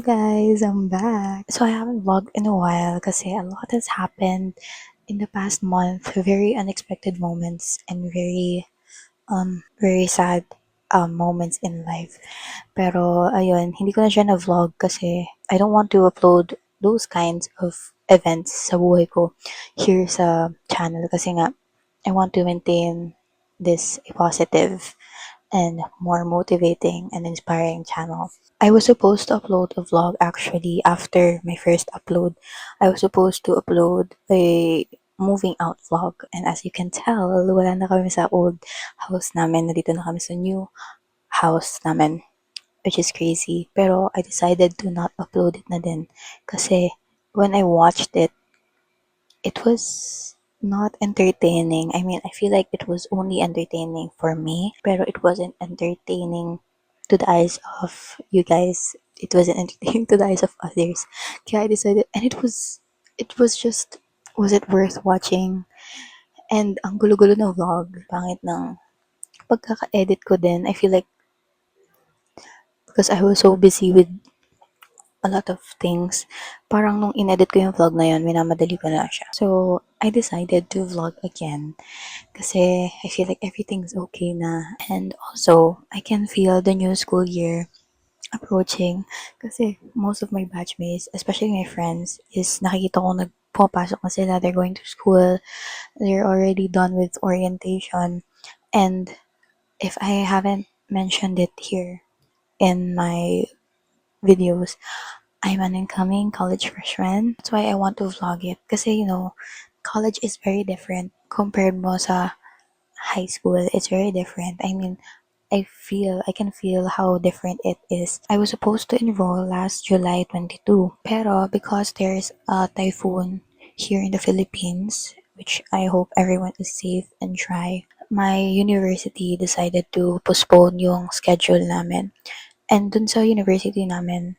guys, I'm back. So I haven't vlogged in a while kasi a lot has happened in the past month. Very unexpected moments and very sad moments in life. Pero ayun, hindi ko na siya na-vlog kasi I don't want to upload those kinds of events sa buhay ko here sa channel kasi nga I want to maintain this a positive and more motivating and inspiring channel. I was supposed to upload a vlog actually after my first upload. I was supposed to upload a moving out vlog, and as you can tell, wala na kami sa old house namin. Nandito na kami sa new house namin, which is crazy. Pero I decided to not upload it na din kasi when I watched it, it was not entertaining. I mean, I feel like it was only entertaining for me, pero it wasn't entertaining to the eyes of you guys. It wasn't entertaining to the eyes of others. Kaya I decided, and it was just, was it worth watching? And ang gulo-gulo ng vlog, pangit ng pagkaka-edit ko din. I feel like, because I was so busy with a lot of things, parang nung inedit ko yung vlog na yun, minamadali ko na siya. So, I decided to vlog again kasi I feel like everything's okay na. And also, I can feel the new school year approaching kasi most of my batchmates, especially my friends, is nakikita ko nagpapasok na sila, they're going to school, they're already done with orientation. And if I haven't mentioned it here in my videos, I'm an incoming college freshman. That's why I want to vlog it. Kasi, college is very different compared mo sa high school. It's very different. I mean, I can feel how different it is. I was supposed to enroll last July 22, pero because there's a typhoon here in the Philippines, which I hope everyone is safe and dry, my university decided to postpone yung schedule namin. And dun sa university namin,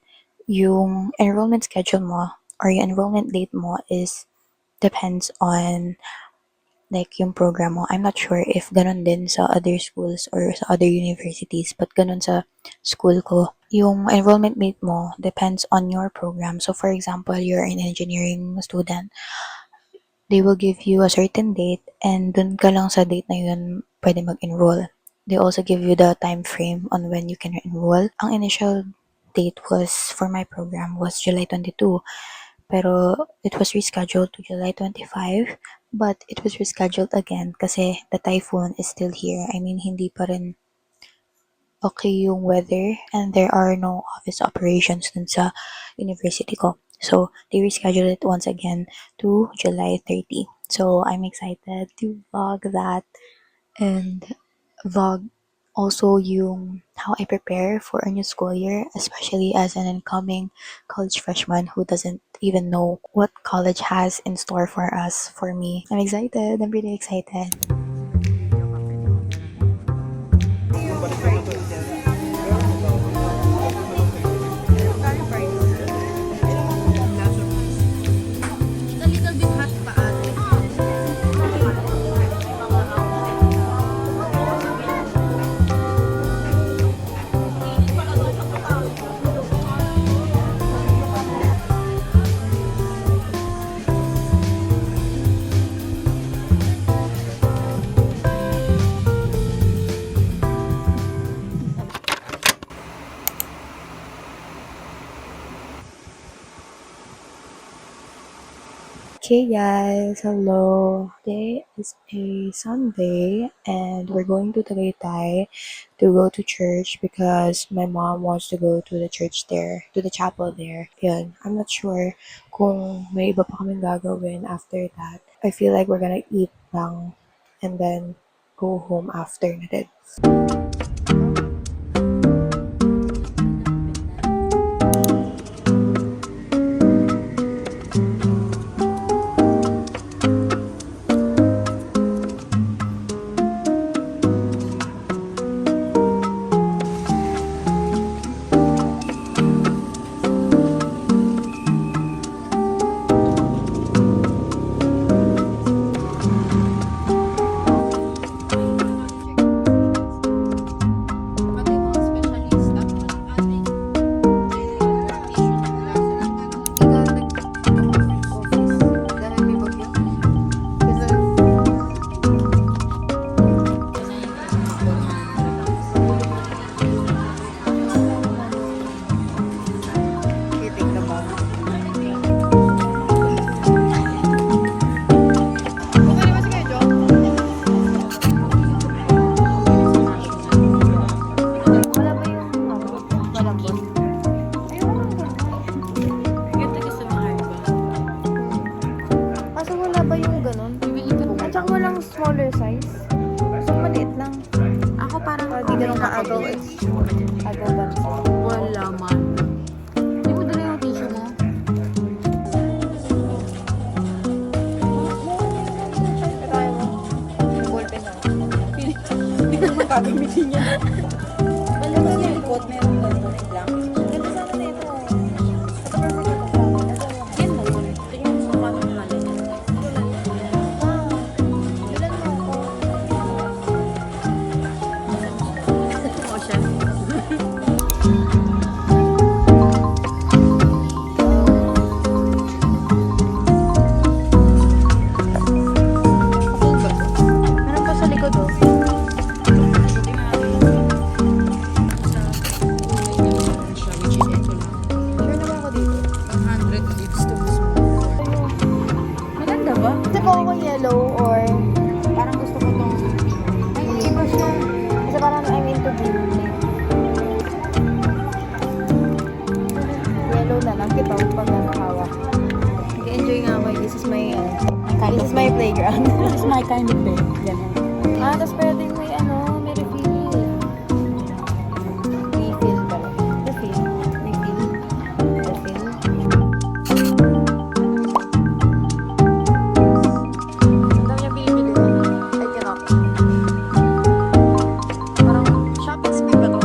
yung enrollment schedule mo or yung enrollment date mo is depends on like yung program mo. I'm not sure if ganun din sa other schools or sa other universities, but ganun sa school ko. Yung enrollment date mo depends on your program. So for example, you're an engineering student, they will give you a certain date and dun ka lang sa date na yun pwede mag-enroll. They also give you the time frame on when you can enroll. Ang initial date was for my program was July 22, pero it was rescheduled to July 25, but it was rescheduled again kasi the typhoon is still here. I mean, hindi pa rin okay yung weather and there are no office operations dun sa university ko. So, they rescheduled it once again to July 30. So, I'm excited to vlog that and vlog also yung how I prepare for a new school year, especially as an incoming college freshman who doesn't even know what college has in store for us, for me. I'm excited. I'm really excited. It's a little bit hot pa ate. Okay guys, hello. Today is a Sunday and we're going to Tagaytay to go to church because my mom wants to go to the church there, to the chapel there. Yun, I'm not sure kung may iba pa kaming gagawin after that. I feel like we're gonna eat lang and then go home after na din. mo ganun? Bibili ka. At saka walang smaller size. So, maliit lang. Ako parang Di ganun ka-agaw eh. Agaw ba? Wala man. Hindi mo dala yung tissue mo? Kaya mo? Yung ballpen na. Hindi ko naman gagamitin yan. Alam mo yung likod, meron ganito na blank. Ganda sana na ito. Ito perfect ito sa akin. Ito yung Yan mo. Tingnan mo kung paano malin. bilan mo ako. Oo siya. Meron pa sa likod oh. Sure naman ako dito. 100 leads to Maganda ba? Gusto ko ako yellow or parang gusto ko tong ay iba siya. Kasi parang I'm into blue. Yellow na lang kita pag hawak. Nag-enjoy nga ako. This is my this is my playground. This is my kind of bed. Ganun. Tapos pwedeng may may refill. Refill pala. Refill. Refill. Refill. Ang dami niya binibili ko. I cannot. Parang shopping spree ba to?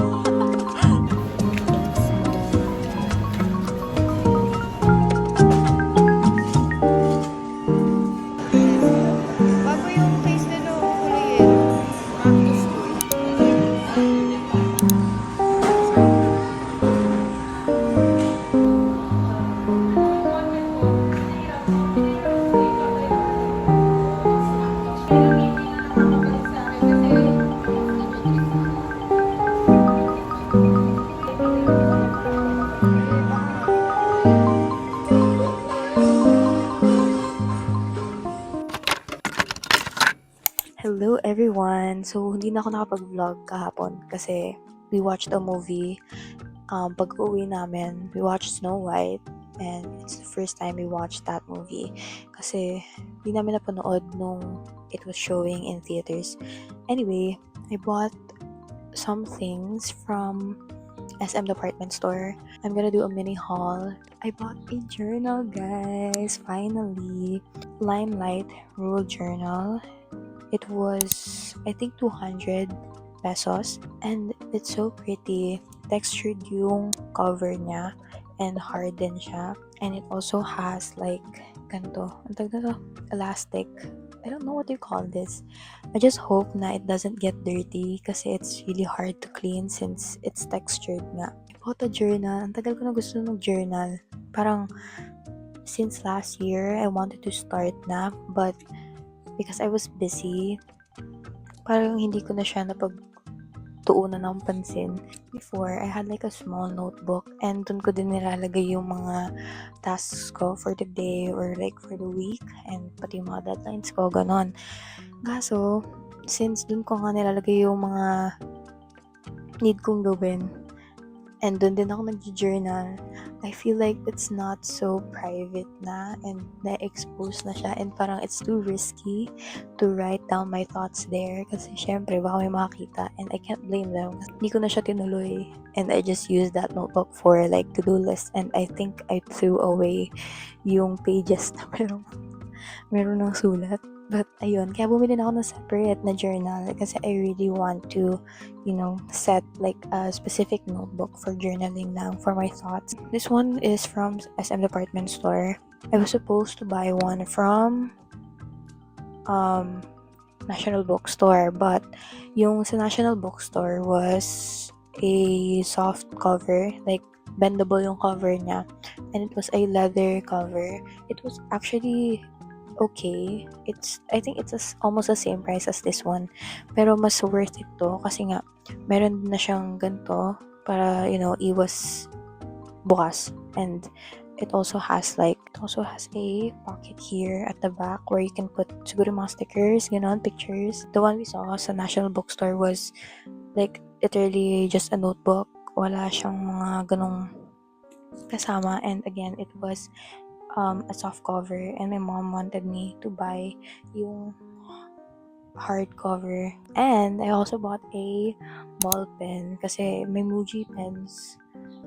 Bago yung face nila, kulay yellow. Hello everyone! So, hindi na ako nakapag-vlog kahapon kasi we watched a movie. Pag-uwi namin, we watched Snow White and it's the first time we watched that movie kasi hindi namin napanood nung it was showing in theaters. Anyway, I bought some things from SM Department Store. I'm gonna do a mini haul. I bought a journal, guys! Finally! Limelight Rule Journal. It was, I think, 200 pesos. And it's so pretty. Textured yung cover niya. And hard din siya. And it also has like, ganito. Ang tawag na to? Elastic. I don't know what you call this. I just hope na it doesn't get dirty kasi it's really hard to clean since it's textured nga. I bought a journal. Ang tagal ko na gusto ng journal. Parang, since last year, I wanted to start na. But, because I was busy, parang hindi ko na siya napagtuunan ng pansin. Before, I had like a small notebook and dun ko din nilalagay yung mga tasks ko for the day or like for the week and pati yung mga deadlines ko, ganon. Kaso, since dun ko nga nilalagay yung mga need kong gawin and dun din ako nag-journal, I feel like it's not so private na and na-expose na siya and parang it's too risky to write down my thoughts there kasi syempre baka may makakita and I can't blame them. Hindi ko na siya tinuloy and I just used that notebook for like to-do list and I think I threw away yung pages na meron ng sulat. But ayun, kaya bumili na ako ng separate na journal kasi I really want to, set like a specific notebook for journaling lang for my thoughts. This one is from SM Department Store. I was supposed to buy one from National Bookstore, but yung sa National Bookstore was a soft cover, like bendable yung cover niya, and it was a leather cover. It was actually okay. I think it's almost the same price as this one. Pero mas worth it to kasi nga meron na siyang ganito para, iwas bukas. And it also has a pocket here at the back where you can put siguro mga stickers, pictures. The one we saw sa National Bookstore was like literally just a notebook. Wala siyang mga ganong kasama. And again, it was a soft cover, and my mom wanted me to buy yung hardcover. And I also bought a ball pen kasi my Muji pens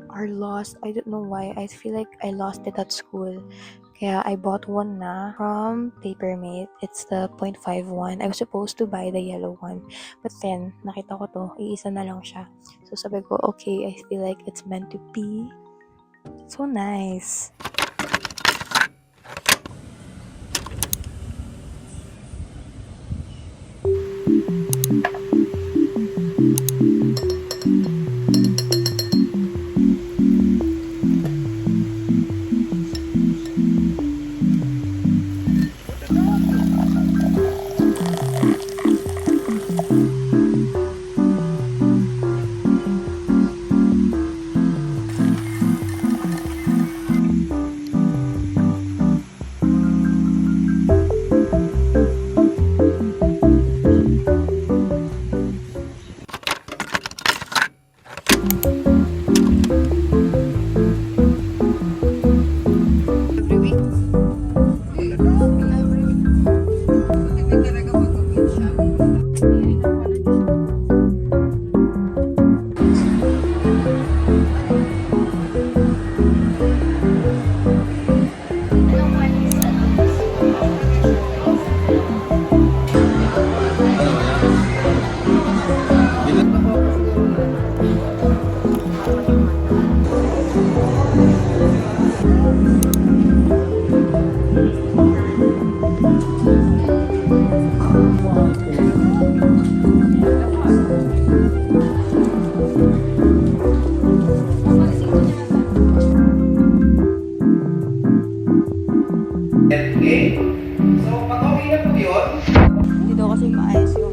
are lost. I don't know why. I feel like I lost it at school. Kaya I bought one na from Papermate. It's the 0.5 one. I was supposed to buy the yellow one. But then, nakita ko to, iisa na lang siya. So sabi ko, okay, I feel like it's meant to be. So nice. Okay? So, pag okay na po yun, Hindi daw kasi maayos